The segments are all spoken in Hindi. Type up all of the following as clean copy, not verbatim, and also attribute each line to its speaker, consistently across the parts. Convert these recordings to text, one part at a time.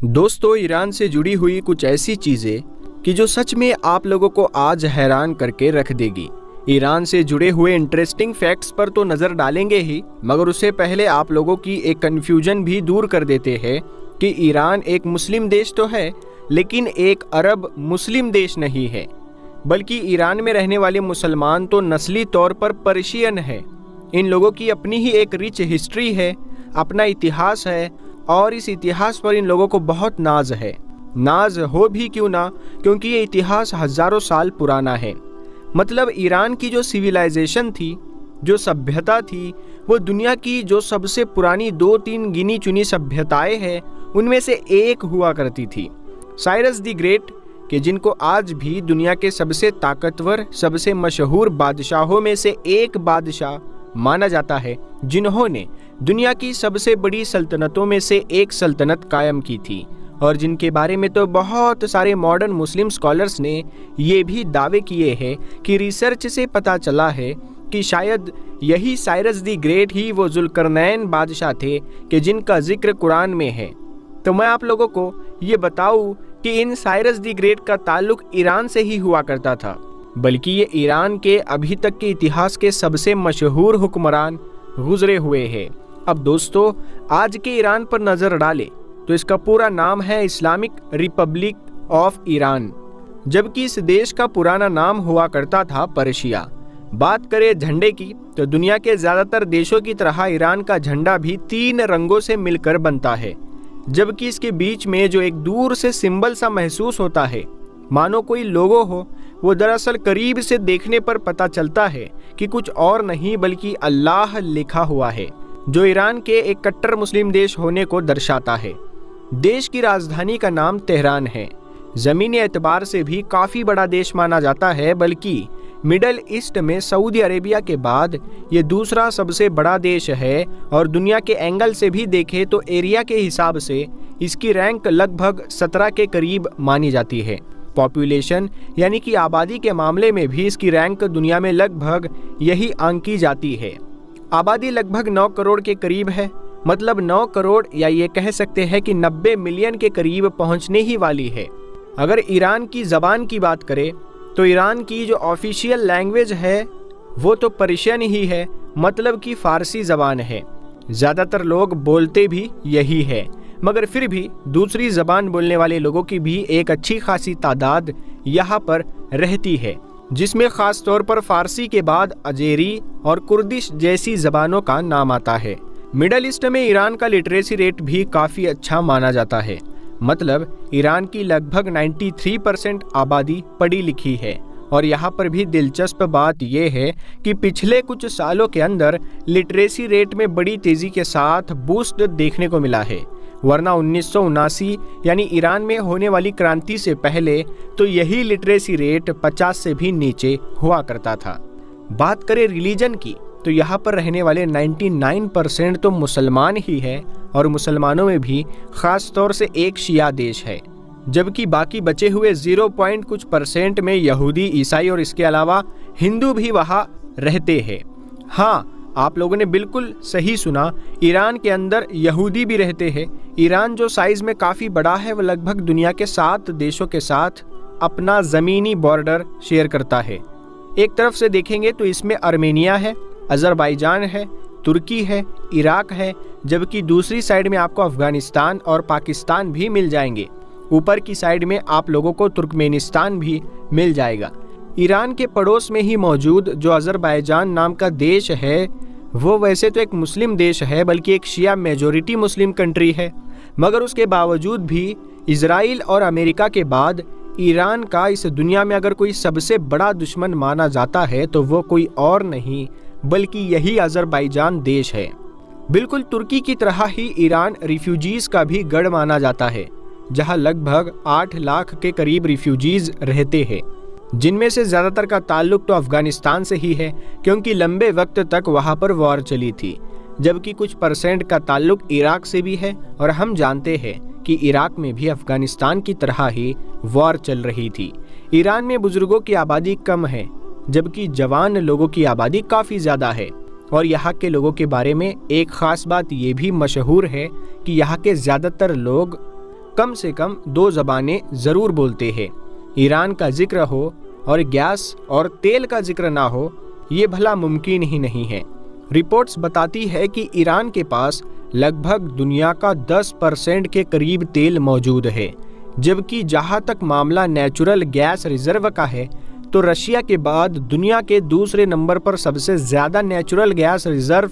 Speaker 1: दोस्तों, ईरान से जुड़ी हुई कुछ ऐसी चीजें कि जो सच में आप लोगों को आज हैरान करके रख देगी। ईरान से जुड़े हुए इंटरेस्टिंग फैक्ट्स पर तो नजर डालेंगे ही, मगर उससे पहले आप लोगों की एक कंफ्यूजन भी दूर कर देते हैं कि ईरान एक मुस्लिम देश तो है, लेकिन एक अरब मुस्लिम देश नहीं है, बल्कि ईरान में रहने वाले मुसलमान तो नस्ली तौर पर पर्शियन है। इन लोगों की अपनी ही एक रिच हिस्ट्री है, अपना इतिहास है, और इस इतिहास पर इन लोगों को बहुत नाज है। नाज हो भी क्यों ना, क्योंकि ये इतिहास हजारों साल पुराना है। मतलब ईरान की जो सिविलाइजेशन थी, जो सभ्यता थी, वो दुनिया की जो सबसे पुरानी 2-3 गिनी चुनी सभ्यताएं हैं उनमें से एक हुआ करती थी। साइरस द ग्रेट, कि जिनको आज भी दुनिया के सबसे ताकतवर, सबसे मशहूर बादशाहों में से एक बादशाह माना जाता है, जिन्होंने दुनिया की सबसे बड़ी सल्तनतों में से एक सल्तनत कायम की थी, और जिनके बारे में तो बहुत सारे मॉडर्न मुस्लिम स्कॉलर्स ने ये भी दावे किए हैं कि रिसर्च से पता चला है कि शायद यही साइरस द ग्रेट ही वो जुल्करनैन बादशाह थे कि जिनका जिक्र कुरान में है। तो मैं आप लोगों को ये बताऊं कि इन साइरस द ग्रेट का ताल्लुक ईरान से ही हुआ करता था, बल्कि ये ईरान के अभी तक के इतिहास के सबसे मशहूर हुक्मरान गुजरे हुए हैं। अब दोस्तों, आज के ईरान पर नजर डालें तो इसका पूरा नाम है इस्लामिक रिपब्लिक ऑफ ईरान, जबकि इस देश का पुराना नाम हुआ करता था पर्शिया। बात करें झंडे की तो दुनिया के ज्यादातर देशों की तरह ईरान का झंडा भी 3 रंगों से मिलकर बनता है, जबकि इसके बीच में जो एक दूर से सिंबल सा महसूस होता है, मानो कोई लोगो हो, वो दरअसल करीब से देखने पर पता चलता है कि कुछ और नहीं बल्कि अल्लाह लिखा हुआ है, जो ईरान के एक कट्टर मुस्लिम देश होने को दर्शाता है। देश की राजधानी का नाम तेहरान है। ज़मीनी एतबार से भी काफ़ी बड़ा देश माना जाता है, बल्कि मिडल ईस्ट में सऊदी अरेबिया के बाद ये दूसरा सबसे बड़ा देश है, और दुनिया के एंगल से भी देखें तो एरिया के हिसाब से इसकी रैंक लगभग 17 के करीब मानी जाती है। पॉपुलेशन यानी कि आबादी के मामले में भी इसकी रैंक दुनिया में लगभग यही आंकी जाती है। आबादी लगभग 9 करोड़ के करीब है, मतलब 9 करोड़ या ये कह सकते हैं कि 90 मिलियन के करीब पहुंचने ही वाली है। अगर ईरान की ज़बान की बात करें तो ईरान की जो ऑफिशियल लैंग्वेज है वो तो पर्शियन ही है, मतलब कि फ़ारसी ज़बान है। ज़्यादातर लोग बोलते भी यही है, मगर फिर भी दूसरी ज़बान बोलने वाले लोगों की भी एक अच्छी खासी तादाद यहाँ पर रहती है, जिसमें ख़ास तौर पर फ़ारसी के बाद अजेरी और कुर्दिश जैसी ज़बानों का नाम आता है। मिडल ईस्ट में ईरान का लिटरेसी रेट भी काफ़ी अच्छा माना जाता है, मतलब ईरान की लगभग 93% आबादी पढ़ी लिखी है। और यहाँ पर भी दिलचस्प बात यह है कि पिछले कुछ सालों के अंदर लिटरेसी रेट में बड़ी तेज़ी के साथ बूस्ट देखने को मिला है, वरना 1979 यानी ईरान में होने वाली क्रांति से पहले तो यही लिटरेसी रेट 50 से भी नीचे हुआ करता था। बात करें रिलीजन की तो यहाँ पर रहने वाले 99% तो मुसलमान ही है, और मुसलमानों में भी ख़ास तौर से एक शिया देश है, जबकि बाकी बचे हुए 0 कुछ % में यहूदी, ईसाई और इसके अलावा हिंदू भी वहाँ रहते हैं। हाँ, आप लोगों ने बिल्कुल सही सुना, ईरान के अंदर यहूदी भी रहते हैं। ईरान जो साइज़ में काफ़ी बड़ा है, वह लगभग दुनिया के 7 देशों के साथ अपना ज़मीनी बॉर्डर शेयर करता है। एक तरफ से देखेंगे तो इसमें आर्मेनिया है, अज़रबैजान है, तुर्की है, इराक है, जबकि दूसरी साइड में आपको अफ़गानिस्तान और पाकिस्तान भी मिल जाएंगे। ऊपर की साइड में आप लोगों को तुर्कमेनिस्तान भी मिल जाएगा। ईरान के पड़ोस में ही मौजूद जो अज़रबैजान नाम का देश है, वो वैसे तो एक मुस्लिम देश है, बल्कि एक शिया मेजॉरिटी मुस्लिम कंट्री है, मगर उसके बावजूद भी इजराइल और अमेरिका के बाद ईरान का इस दुनिया में अगर कोई सबसे बड़ा दुश्मन माना जाता है तो वो कोई और नहीं बल्कि यही अज़रबैजान देश है। बिल्कुल तुर्की की तरह ही ईरान रिफ्यूजीज़ का भी गढ़ माना जाता है, जहां लगभग 8 लाख के करीब रिफ्यूजीज़ रहते हैं, जिनमें से ज़्यादातर का ताल्लुक तो अफ़गानिस्तान से ही है, क्योंकि लंबे वक्त तक वहां पर वॉर चली थी, जबकि कुछ % का ताल्लुक इराक से भी है। और हम जानते हैं कि इराक में भी अफ़गानिस्तान की तरह ही वॉर चल रही थी। ईरान में बुजुर्गों की आबादी कम है, जबकि जवान लोगों की आबादी काफ़ी ज़्यादा है। और यहाँ के लोगों के बारे में एक ख़ास बात ये भी मशहूर है कि यहाँ के ज़्यादातर लोग कम से कम 2 ज़बानें ज़रूर बोलते हैं। ईरान का जिक्र हो और गैस और तेल का जिक्र ना हो, ये भला मुमकिन ही नहीं है। रिपोर्ट्स बताती है कि ईरान के पास लगभग दुनिया का 10% के करीब तेल मौजूद है, जबकि जहाँ तक मामला नेचुरल गैस रिजर्व का है तो रशिया के बाद दुनिया के दूसरे नंबर पर सबसे ज़्यादा नेचुरल गैस रिजर्व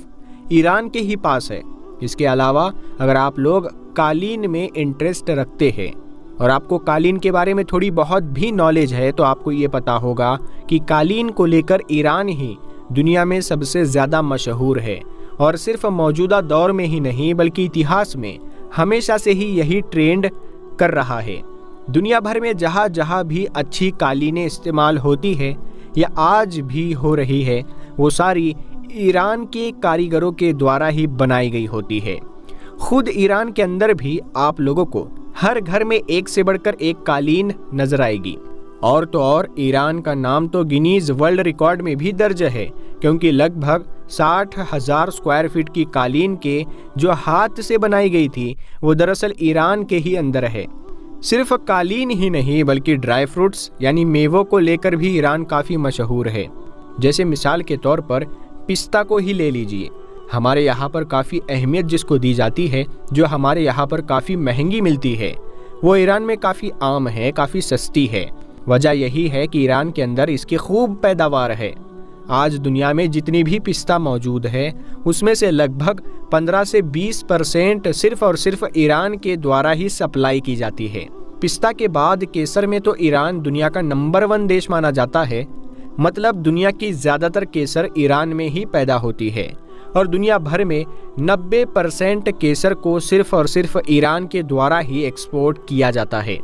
Speaker 1: ईरान के ही पास है। इसके अलावा अगर आप लोग कालीन में इंटरेस्ट रखते हैं और आपको कालीन के बारे में थोड़ी बहुत भी नॉलेज है तो आपको ये पता होगा कि कालीन को लेकर ईरान ही दुनिया में सबसे ज़्यादा मशहूर है। और सिर्फ मौजूदा दौर में ही नहीं बल्कि इतिहास में हमेशा से ही यही ट्रेंड कर रहा है। दुनिया भर में जहाँ जहाँ भी अच्छी कालीनें इस्तेमाल होती है या आज भी हो रही है, वो सारी ईरान के कारीगरों के द्वारा ही बनाई गई होती है। खुद ईरान के अंदर भी आप लोगों को हर घर में एक से बढ़कर एक कालीन नजर आएगी। और तो और ईरान का नाम तो गिनीज वर्ल्ड रिकॉर्ड में भी दर्ज है, क्योंकि लगभग 60,000 स्क्वायर फीट की कालीन के जो हाथ से बनाई गई थी वो दरअसल ईरान के ही अंदर है। सिर्फ कालीन ही नहीं बल्कि ड्राई फ्रूट्स यानी मेवों को लेकर भी ईरान काफ़ी मशहूर है। जैसे मिसाल के तौर पर पिस्ता को ही ले लीजिए। हमारे यहाँ पर काफ़ी अहमियत जिसको दी जाती है, जो हमारे यहाँ पर काफ़ी महंगी मिलती है, वो ईरान में काफ़ी आम है, काफ़ी सस्ती है। वजह यही है कि ईरान के अंदर इसकी खूब पैदावार है। आज दुनिया में जितनी भी पिस्ता मौजूद है उसमें से लगभग 15 से 20% सिर्फ और सिर्फ ईरान के द्वारा ही सप्लाई की जाती है। पिस्ता के बाद केसर में तो ईरान दुनिया का नंबर 1 देश माना जाता है। मतलब दुनिया की ज़्यादातर केसर ईरान में ही पैदा होती है और दुनिया भर में 90% केसर को सिर्फ और सिर्फ ईरान के द्वारा ही एक्सपोर्ट किया जाता है।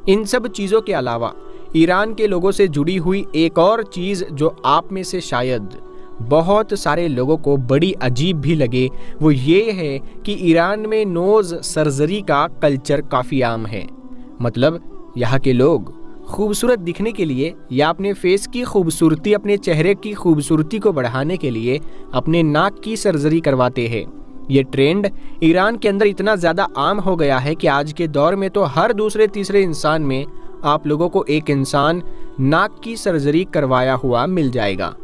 Speaker 1: इन सब चीज़ों के अलावा ईरान के लोगों से जुड़ी हुई एक और चीज़ जो आप में से शायद बहुत सारे लोगों को बड़ी अजीब भी लगे, वो ये है कि ईरान में नोज़ सर्जरी का कल्चर काफ़ी आम है। मतलब यहाँ के लोग खूबसूरत दिखने के लिए या अपने फेस की खूबसूरती, अपने चेहरे की खूबसूरती को बढ़ाने के लिए अपने नाक की सर्जरी करवाते हैं। ये ट्रेंड ईरान के अंदर इतना ज़्यादा आम हो गया है कि आज के दौर में तो हर दूसरे तीसरे इंसान में आप लोगों को एक इंसान नाक की सर्जरी करवाया हुआ मिल जाएगा।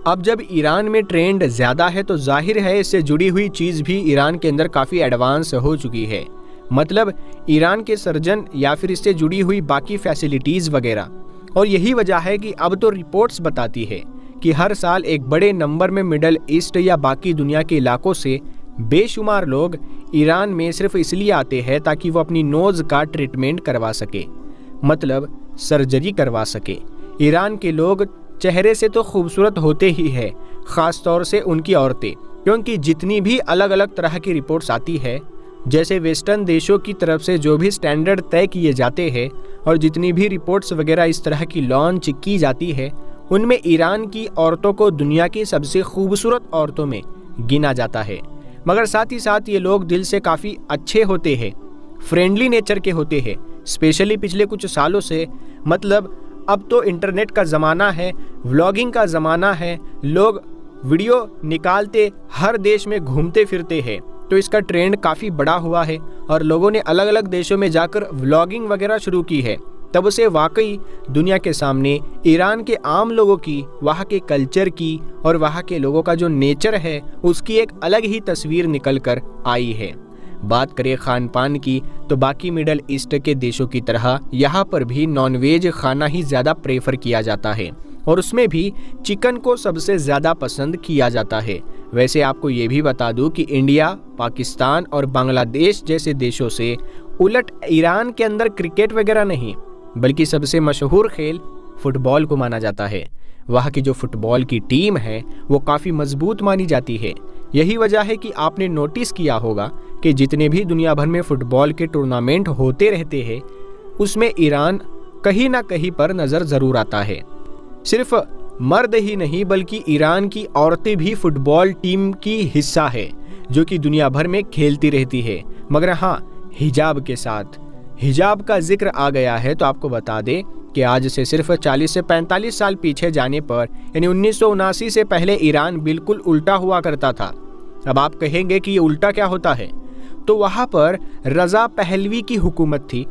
Speaker 1: अब जब ईरान में ट्रेंड ज़्यादा है तो जाहिर है इससे जुड़ी हुई चीज़ भी ईरान के अंदर काफ़ी एडवांस हो चुकी है। मतलब ईरान के सर्जन या फिर इससे जुड़ी हुई बाकी फैसिलिटीज़ वगैरह। और यही वजह है कि अब तो रिपोर्ट्स बताती है कि हर साल एक बड़े नंबर में मिडल ईस्ट या बाकी दुनिया के इलाकों से बेशुमार लोग ईरान में सिर्फ इसलिए आते हैं ताकि वो अपनी नोज़ का ट्रीटमेंट करवा सके, मतलब सर्जरी करवा सके। ईरान के लोग चेहरे से तो खूबसूरत होते ही है, ख़ास तौर से उनकी औरतें, क्योंकि जितनी भी अलग अलग तरह की रिपोर्ट्स आती है, जैसे वेस्टर्न देशों की तरफ से जो भी स्टैंडर्ड तय किए जाते हैं और जितनी भी रिपोर्ट्स वगैरह इस तरह की लॉन्च की जाती है, उनमें ईरान की औरतों को दुनिया की सबसे खूबसूरत औरतों में गिना जाता है। मगर साथ ही साथ ये लोग दिल से काफ़ी अच्छे होते हैं, फ्रेंडली नेचर के होते हैं। स्पेशली पिछले कुछ सालों से, मतलब अब तो इंटरनेट का ज़माना है, व्लॉगिंग का ज़माना है, लोग वीडियो निकालते हर देश में घूमते फिरते हैं, तो इसका ट्रेंड काफ़ी बड़ा हुआ है और लोगों ने अलग अलग देशों में जाकर व्लॉगिंग वगैरह शुरू की है। तब से वाकई दुनिया के सामने ईरान के आम लोगों की, वहाँ के कल्चर की और वहाँ के लोगों का जो नेचर है उसकी एक अलग ही तस्वीर निकल कर आई है। बात करें खान पान की तो बाकी मिडल ईस्ट के देशों की तरह यहाँ पर भी नॉनवेज खाना ही ज़्यादा प्रेफर किया जाता है और उसमें भी चिकन को सबसे ज़्यादा पसंद किया जाता है। वैसे आपको ये भी बता दूं कि इंडिया, पाकिस्तान और बांग्लादेश जैसे देशों से उलट ईरान के अंदर क्रिकेट वगैरह नहीं बल्कि सबसे मशहूर खेल फुटबॉल को माना जाता है। वहाँ की जो फुटबॉल की टीम है वो काफ़ी मजबूत मानी जाती है। यही वजह है कि आपने नोटिस किया होगा कि जितने भी दुनिया भर में फुटबॉल के टूर्नामेंट होते रहते हैं उसमें ईरान कहीं ना कहीं पर नज़र ज़रूर आता है। सिर्फ मर्द ही नहीं बल्कि ईरान की औरतें भी फुटबॉल टीम की हिस्सा है जो कि दुनिया भर में खेलती रहती है, मगर हाँ हिजाब के साथ। हिजाब का जिक्र आ गया है तो आपको बता दें कि आज से सिर्फ 40 से 45 साल पीछे जाने पर यानी 1979 से पहले ईरान बिल्कुल उल्टा हुआ करता था। अब आप कहेंगे कि ये उल्टा क्या होता है? तो वहाँ पर रज़ा पहलवी की हुकूमत थी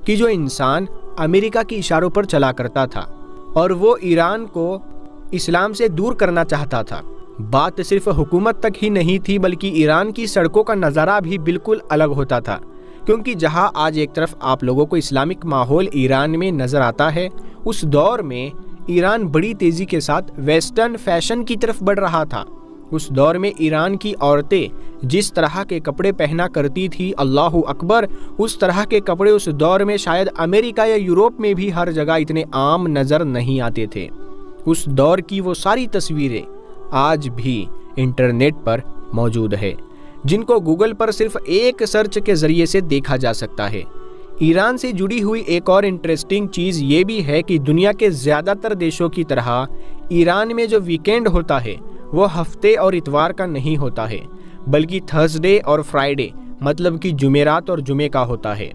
Speaker 1: कि जो इंसान अमेरिका के इशारों पर चला करता था और वो ईरान को इस्लाम से दूर करना चाहता था। बात सिर्फ हुकूमत तक ही नहीं थी बल्कि ईरान की सड़कों का नज़ारा भी बिल्कुल अलग होता था, क्योंकि जहां आज एक तरफ आप लोगों को इस्लामिक माहौल ईरान में नज़र आता है, उस दौर में ईरान बड़ी तेज़ी के साथ वेस्टर्न फैशन की तरफ बढ़ रहा था। उस दौर में ईरान की औरतें जिस तरह के कपड़े पहना करती थी, अल्लाहु अकबर, उस तरह के कपड़े उस दौर में शायद अमेरिका या यूरोप में भी हर जगह इतने आम नज़र नहीं आते थे। उस दौर की वो सारी तस्वीरें आज भी इंटरनेट पर मौजूद है, जिनको गूगल पर सिर्फ एक सर्च के ज़रिए से देखा जा सकता है। ईरान से जुड़ी हुई एक और इंटरेस्टिंग चीज़ ये भी है कि दुनिया के ज़्यादातर देशों की तरह ईरान में जो वीकेंड होता है वो हफ्ते और इतवार का नहीं होता है, बल्कि थर्सडे और फ्राइडे मतलब कि जुमेरात और जुमे का होता है।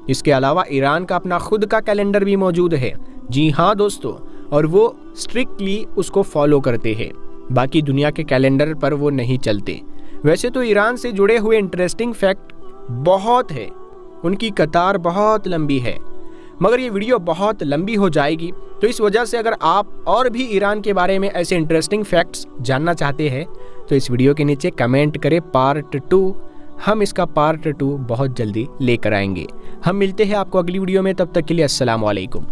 Speaker 1: इसके अलावा ईरान का अपना खुद का कैलेंडर भी मौजूद है। जी हाँ दोस्तों, और वो स्ट्रिक्टली उसको फॉलो करते हैं। बाकी दुनिया के कैलेंडर पर वो नहीं चलते। वैसे तो ईरान से जुड़े हुए इंटरेस्टिंग फैक्ट बहुत है, उनकी कतार बहुत लंबी है, मगर ये वीडियो बहुत लंबी हो जाएगी। तो इस वजह से अगर आप और भी ईरान के बारे में ऐसे इंटरेस्टिंग फैक्ट्स जानना चाहते हैं तो इस वीडियो के नीचे कमेंट करें पार्ट 2। हम इसका पार्ट 2 बहुत जल्दी लेकर आएंगे। हम मिलते हैं आपको अगली वीडियो में, तब तक के लिए अस्सलाम वालेकुम।